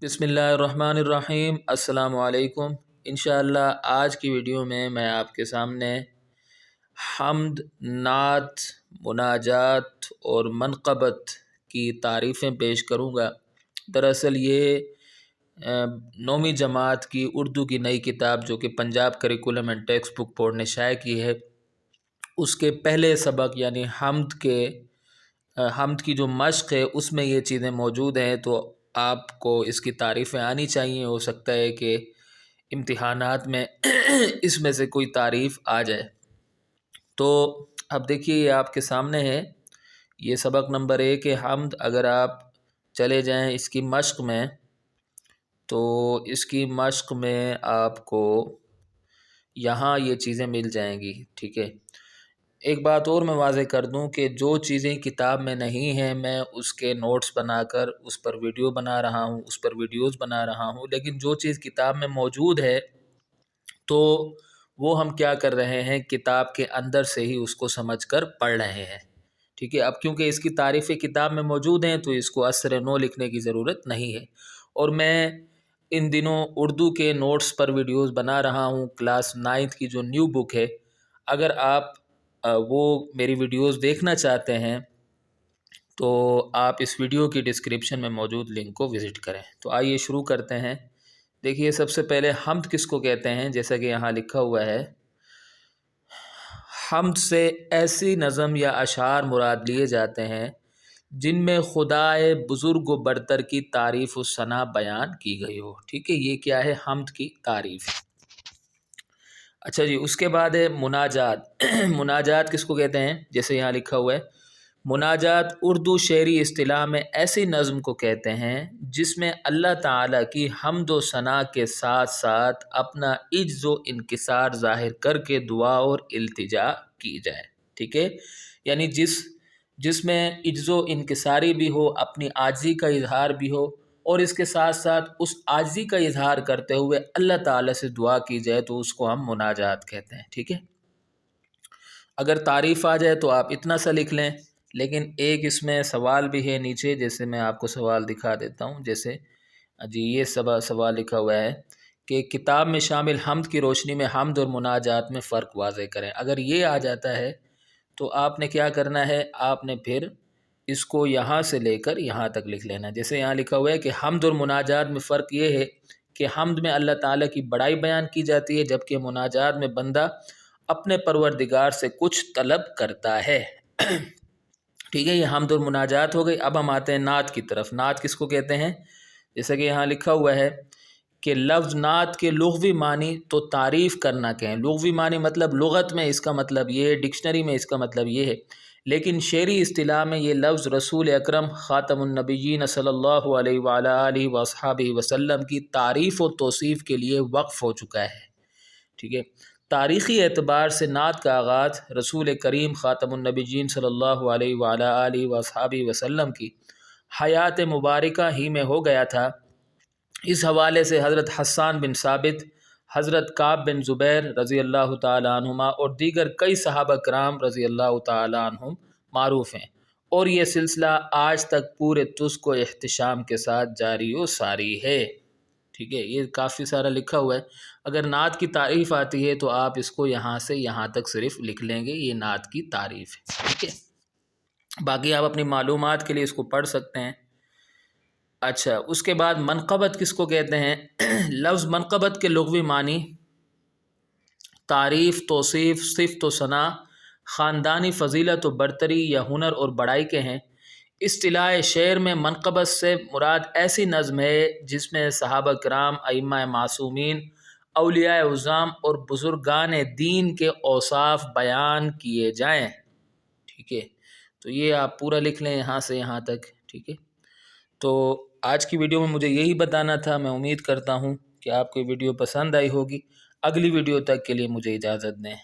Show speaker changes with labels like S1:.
S1: बिस्मिल्लाहिर्रहमानिर्रहीम। अस्सलाम वालेकुम। इंशाअल्लाह आज की वीडियो में मैं आपके सामने हम्द, नात, मुनाजात और मनक़बत की तारीफ़ें पेश करूँगा। दरअसल ये नौवीं जमात की उर्दू की नई किताब जो कि Punjab curriculum and text book board ने शाये की है, उसके पहले सबक यानी हम्द की जो मश्क़ है उसमें ये चीज़ें मौजूद हैं। तो आपको इसकी तारीफ़ें आनी चाहिए। हो सकता है कि इम्तिहानात में इसमें से कोई तारीफ़ आ जाए। तो अब देखिए ये आपके सामने है, ये सबक नंबर 1 है हम्द। अगर आप चले जाएं इसकी मश्क़ में तो इसकी मश्क़ में आपको यहाँ ये चीज़ें मिल जाएंगी। ठीक है, एक बात और मैं वाज़े कर दूं कि जो चीज़ें किताब में नहीं हैं मैं उसके नोट्स बनाकर उस पर वीडियो बना रहा हूं, उस पर वीडियोस बना रहा हूं। लेकिन जो चीज़ किताब में मौजूद है तो वो हम क्या कर रहे हैं, किताब के अंदर से ही उसको समझकर पढ़ रहे हैं। ठीक है, अब क्योंकि इसकी तारीफ़ें किताब में मौजूद हैं तो इसको असर नो लिखने की ज़रूरत नहीं है। और मैं इन दिनों उर्दू के नोट्स पर वीडियोस बना रहा हूँ। क्लास 9th की जो न्यू बुक है, अगर आप वो मेरी वीडियोस देखना चाहते हैं तो आप इस वीडियो की डिस्क्रिप्शन में मौजूद लिंक को विज़िट करें। तो आइए शुरू करते हैं। देखिए सबसे पहले हम्द किसको कहते हैं, जैसा कि यहाँ लिखा हुआ है, हम्द से ऐसी नज़म या अशार मुराद लिए जाते हैं जिनमें खुदाए बुज़ुर्ग व बरतर की तारीफ़ व सना बयान की गई हो। ठीक है, ये क्या है, हम्द की तारीफ़। अच्छा जी, उसके बाद है मुनाजात। मुनाजात किसको कहते हैं, जैसे यहाँ लिखा हुआ है, मुनाजात उर्दू शेरी इस्तिलाह में ऐसी नज़म को कहते हैं जिसमें अल्लाह ताला की हम्द व सना के साथ साथ अपना इज्ज़ व इनकिसार ज़ाहिर करके दुआ और इल्तिजा की जाए। ठीक है, यानी जिसमें इज्ज़ व इनकिसारी भी हो, अपनी आजिज़ी का इजहार भी हो, और इसके साथ साथ उस आजिज़ी का इजहार करते हुए अल्लाह ताला से दुआ की जाए तो उसको हम मुनाजात कहते हैं। ठीक है, अगर तारीफ़ आ जाए तो आप इतना सा लिख लें। लेकिन एक इसमें सवाल भी है नीचे, जैसे मैं आपको सवाल दिखा देता हूँ। जैसे जी ये सवाल लिखा हुआ है कि किताब में शामिल हम्द की रोशनी में हम्द और मुनाजात में फ़र्क वाज़े करें। अगर ये आ जाता है तो आपने क्या करना है, आपने फिर इसको यहाँ से लेकर यहाँ तक लिख लेना। जैसे यहाँ लिखा हुआ है कि हम्द और मुनाजात में फ़र्क ये है कि हम्द में अल्लाह ताला की बड़ाई बयान की जाती है, जबकि मुनाजात में बंदा अपने परवरदिगार से कुछ तलब करता है। ठीक है, ये हम्द और मुनाजात हो गई। अब हम आते हैं नात की तरफ। नात किसको कहते हैं, जैसा कि यहाँ लिखा हुआ है कि लफ्ज़ नात के लुग़वी मानी तो तारीफ़ करना कहें। लुग़वी मानी मतलब लुग़त में इसका मतलब ये है, डिक्शनरी में इसका मतलब ये है, लेकिन शेरी इस्तिलाह में ये लफ्ज़ रसूल अकरम ख़ातमुन नबिय्यीन सल्लल्लाहु अलैहि व आलिहि व अस्हाबिहि वसल्लम की तारीफ़ और तौसीफ़ के लिए वक्फ़ हो चुका है। ठीक है, तारीख़ी एतबार से नात का आगाज़ रसूल करीम ख़ातमुन नबिय्यीन सल्लल्लाहु अलैहि व आलिहि व अस्हाबिहि वसल्लम की हयात मुबारका ही में हो गया था। इस हवाले से हज़रत हस्सान बिन साबित, हज़रत काब बिन ज़ुबैर रज़ी अल्लाह ताला अन्हुमा और दीगर कई सहाबा कराम रज़ी अल्लाह ताला अन्हुम मारूफ़ हैं, और ये सिलसिला आज तक पूरे तुस्क व एहतिशाम के साथ जारी व सारी है। ठीक है, ये काफ़ी सारा लिखा हुआ है। अगर नात की तारीफ़ आती है तो आप इसको यहाँ से यहाँ तक सिर्फ लिख लेंगे, ये नात की तारीफ़ है। ठीक है, बाकी आप अपनी मालूमात के लिए इसको पढ़ सकते हैं। अच्छा, उसके बाद मनक़बत किसको कहते हैं। लफ्ज़ मनक़बत के लुग़वी मानी तारीफ़, तौसीफ़, सिफ़त व सना, ख़ानदानी फ़जीलत व बरतरी या हुनर और बड़ाई के हैं। इस्तिलाह शेर में मनक़बत से मुराद ऐसी नज़म है जिसमें सहाबा किराम, अइम्मा मासूमीन, औलिया उज़्ज़ाम और बुज़ुर्गान दीन के औसाफ़ बयान किए जाएँ। ठीक है, तो ये आप पूरा लिख लें यहाँ से यहाँ तक। ठीक है, तो आज की वीडियो में मुझे यही बताना था। मैं उम्मीद करता हूँ कि आपको वीडियो पसंद आई होगी। अगली वीडियो तक के लिए मुझे इजाज़त दें।